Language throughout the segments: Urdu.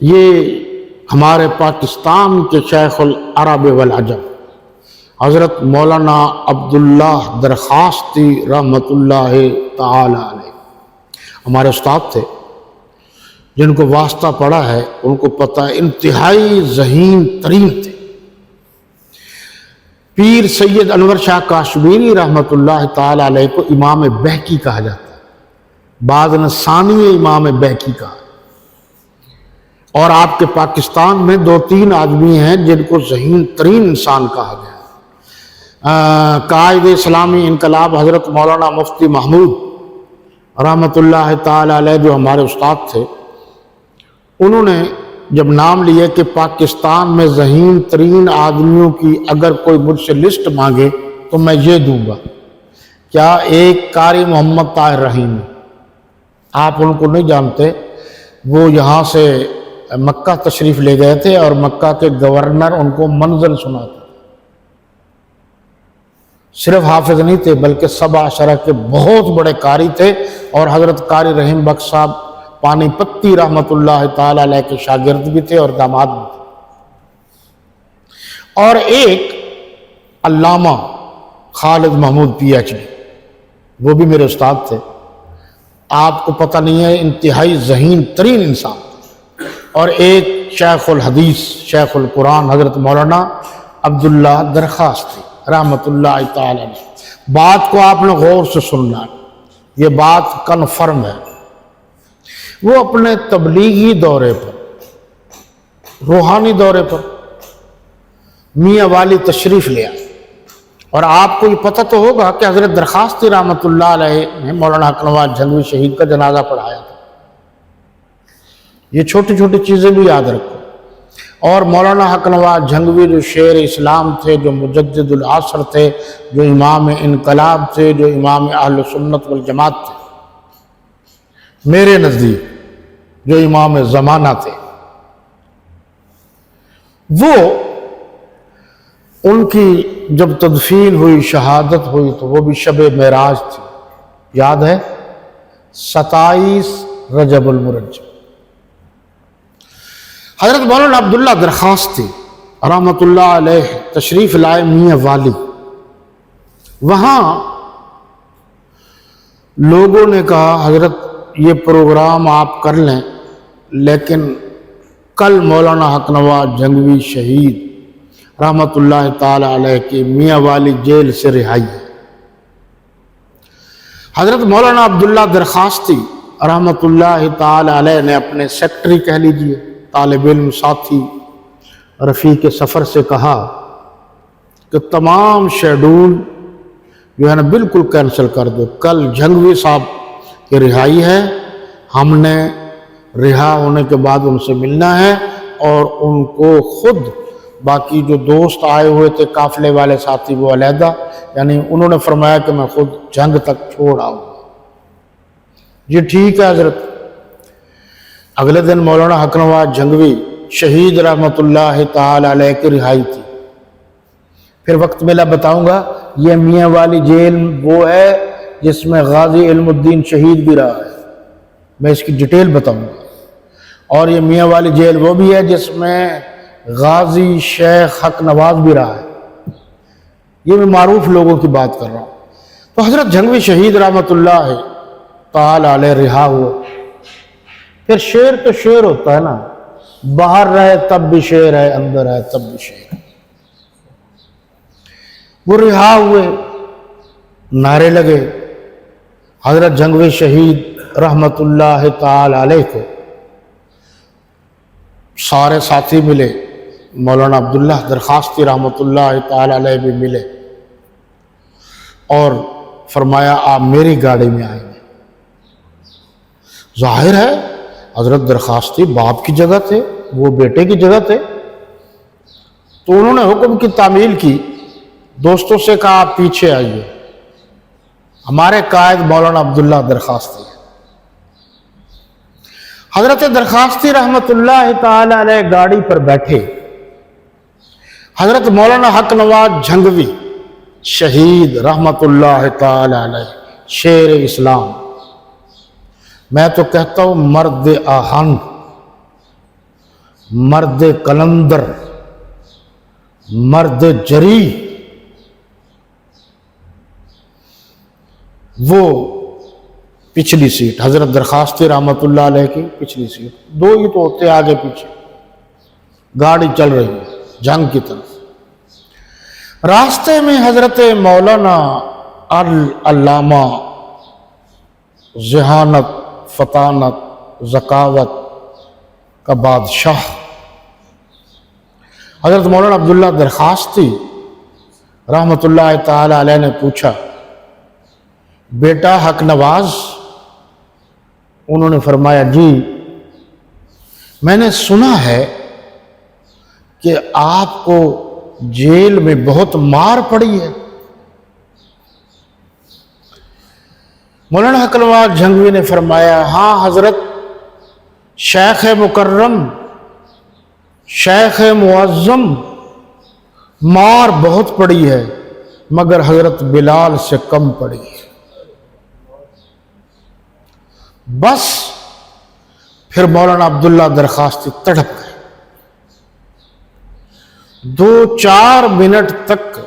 یہ ہمارے پاکستان کے شیخ العرب والعجم حضرت مولانا عبداللہ درخواستی رحمۃ اللہ تعالی علیہ ہمارے استاد تھے، جن کو واسطہ پڑا ہے ان کو پتہ ہے، انتہائی ذہین ترین تھے۔ پیر سید انور شاہ کاشمیری رحمۃ اللہ تعالی علیہ کو امام بہقی کہا جاتا ہے، بعض نے ثانی امام بہقی کہا، اور آپ کے پاکستان میں 2-3 آدمی ہیں جن کو ذہین ترین انسان کہا گیا ہے۔ قائد اسلامی انقلاب حضرت مولانا مفتی محمود رحمۃ اللہ تعالی علیہ جو ہمارے استاد تھے، انہوں نے جب نام لیے کہ پاکستان میں ذہین ترین آدمیوں کی اگر کوئی مجھ سے لسٹ مانگے تو میں یہ دوں گا، کیا ایک قاری محمد طاہر رحیم، آپ ان کو نہیں جانتے، وہ یہاں سے مکہ تشریف لے گئے تھے اور مکہ کے گورنر ان کو منزل سناتے، صرف حافظ نہیں تھے بلکہ 7 عشرہ کے بہت بڑے قاری تھے، اور حضرت قاری رحیم بخش صاحب پانی پتی رحمۃ اللہ تعالی علیہ کے شاگرد بھی تھے اور داماد بھی تھے۔ اور ایک علامہ خالد محمود PhD، وہ بھی میرے استاد تھے، آپ کو پتہ نہیں ہے، انتہائی ذہین ترین انسان۔ اور ایک شیخ الحدیث شیخ القرآن حضرت مولانا عبداللہ درخواستی رحمۃ اللہ تعالی علیہ۔ بات کو آپ نے غور سے سننا ہے، یہ بات کنفرم ہے۔ وہ اپنے تبلیغی دورے پر، روحانی دورے پر میاں والی تشریف لے آئے، اور آپ کو یہ پتہ تو ہوگا کہ حضرت درخواستی رحمۃ اللہ علیہ نے مولانا حق نواز جھنگوی شہید کا جنازہ پڑھایا تھا۔ یہ چھوٹی چھوٹی چیزیں بھی یاد رکھو۔ اور مولانا حق نواز جھنگوی جو شیر اسلام تھے، جو مجدد العصر تھے، جو امام انقلاب تھے، جو امام اہل سنت والجماعت تھے، میرے نزدیک جو امام زمانہ تھے، وہ ان کی جب تدفین ہوئی، شہادت ہوئی، تو وہ بھی شب معراج تھی، یاد ہے، 27 رجب المرجب۔ حضرت مولانا عبداللہ درخواستی رحمۃ اللہ علیہ تشریف لائے میاں والی۔ وہاں لوگوں نے کہا حضرت یہ پروگرام آپ کر لیں، لیکن کل مولانا حق نواز جھنگوی شہید رحمۃ اللہ تعالی علیہ کی میاں والی جیل سے رہائی ہے۔ حضرت مولانا عبداللہ درخواستی رحمۃ اللہ تعالی علیہ نے اپنے سیکٹری کہہ لیجئے، طالب علم ساتھی، رفیق سفر سے کہا کہ تمام شیڈول جو ہے نا بالکل کینسل کر دو، کل جھنگوی صاحب کی رہائی ہے، ہم نے رہا ہونے کے بعد ان سے ملنا ہے، اور ان کو خود باقی جو دوست آئے ہوئے تھے قافلے والے ساتھی وہ علیحدہ، یعنی انہوں نے فرمایا کہ میں خود جنگ تک چھوڑ آؤں۔ یہ ٹھیک ہے حضرت۔ اگلے دن مولانا حق نواز جھنگوی شہید رحمۃ اللہ تعالی علیہ کی رہائی تھی۔ پھر وقت ملا بتاؤں گا، یہ میاں والی جیل وہ ہے جس میں غازی علم الدین شہید بھی رہا ہے، میں اس کی ڈیٹیل بتاؤں گا۔ اور یہ میاں والی جیل وہ بھی ہے جس میں غازی شیخ حق نواز بھی رہا ہے، یہ میں معروف لوگوں کی بات کر رہا ہوں۔ تو حضرت جھنگوی شہید رحمۃ اللہ تعالی علیہ رہا ہوئے، پھر شعر تو شعر ہوتا ہے نا، باہر رہے تب بھی شعر ہے، اندر ہے تب بھی شعر ہے۔ وہ رہا ہوئے، نعرے لگے، حضرت جھنگوی شہید رحمۃ اللہ تعالی علیہ کو سارے ساتھی ملے، مولانا عبداللہ درخواستی رحمۃ اللہ تعالی علیہ بھی ملے، اور فرمایا آپ میری گاڑی میں آئیں گے۔ ظاہر ہے حضرت درخواستی باپ کی جگہ تھے، وہ بیٹے کی جگہ تھے، تو انہوں نے حکم کی تعمیل کی، دوستوں سے کہا آپ پیچھے آئیے، ہمارے قائد مولانا عبداللہ درخواستی ہیں۔ حضرت درخواستی رحمۃ اللہ تعالی علیہ گاڑی پر بیٹھے، حضرت مولانا حق نواز جھنگوی شہید رحمۃ اللہ تعالی علیہ شیر اسلام، میں تو کہتا ہوں مرد آہن، مرد کلندر، مرد جری، وہ پچھلی سیٹ حضرت درخاستی رحمت اللہ علیہ کی پچھلی سیٹ، دو ہی تو ہوتے آگے پیچھے، گاڑی چل رہی ہے جنگ کی طرف۔ راستے میں حضرت مولانا العلامہ ذہانت، فطانت، ذکاوت کا بادشاہ حضرت مولانا عبداللہ درخاستی رحمت اللہ تعالی علیہ نے پوچھا، بیٹا حق نواز؟ انہوں نے فرمایا، جی میں نے سنا ہے کہ آپ کو جیل میں بہت مار پڑی ہے۔ مولانا حق نواز جھنگوی نے فرمایا، ہاں حضرت، شیخ مکرم، شیخ معظم، مار بہت پڑی ہے مگر حضرت بلال سے کم پڑی ہے۔ بس پھر مولانا عبداللہ درخاستی تڑپ گئے، 2-4 منٹ تک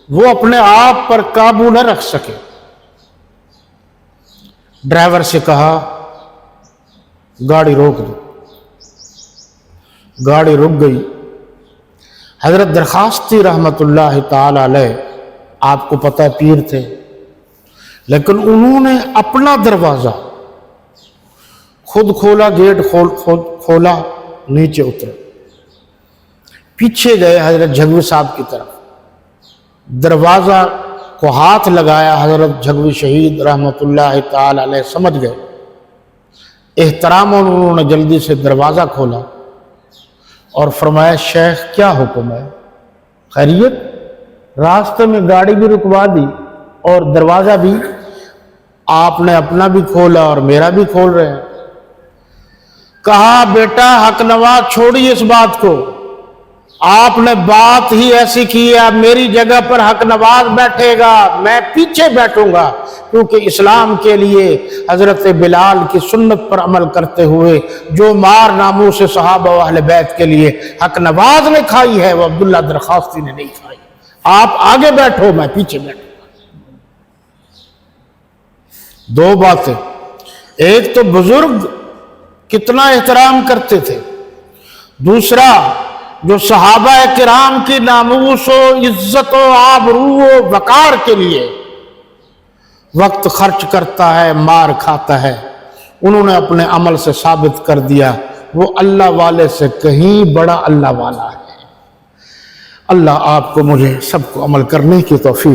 وہ اپنے آپ پر قابو نہ رکھ سکے۔ ڈرائیور سے کہا، گاڑی روک دو۔ گاڑی رک گئی۔ حضرت درخاستی رحمت اللہ تعالی علیہ، آپ کو پتہ پیر تھے، لیکن انہوں نے اپنا دروازہ خود کھولا، گیٹ کھولا، نیچے اترے، پیچھے گئے حضرت جھنگوی صاحب کی طرف، دروازہ کو ہاتھ لگایا۔ حضرت جھنگوی شہید رحمت اللہ تعالی علیہ سمجھ گئے، احترام انہوں نے جلدی سے دروازہ کھولا اور فرمایا، شیخ کیا حکم ہے؟ خیریت؟ راستے میں گاڑی بھی رکوا دی اور دروازہ بھی آپ نے اپنا بھی کھولا اور میرا بھی کھول رہے ہیں۔ کہا، بیٹا حق نواز چھوڑی اس بات کو، آپ نے بات ہی ایسی کی ہے، میری جگہ پر حق نواز بیٹھے گا، میں پیچھے بیٹھوں گا، کیونکہ اسلام کے لیے حضرت بلال کی سنت پر عمل کرتے ہوئے جو مار ناموس صحابہ و اہل بیت کے لیے حق نواز نے کھائی ہے، وہ عبداللہ درخاستی نے نہیں کھائی۔ آپ آگے بیٹھو، میں پیچھے بیٹھوں گا۔ دو باتیں، ایک تو بزرگ کتنا احترام کرتے تھے، دوسرا جو صحابہ کرام کی ناموس و عزت و آبرو و وقار کے لیے وقت خرچ کرتا ہے، مار کھاتا ہے، انہوں نے اپنے عمل سے ثابت کر دیا وہ اللہ والے سے کہیں بڑا اللہ والا ہے۔ اللہ آپ کو، مجھے، سب کو عمل کرنے کی توفیق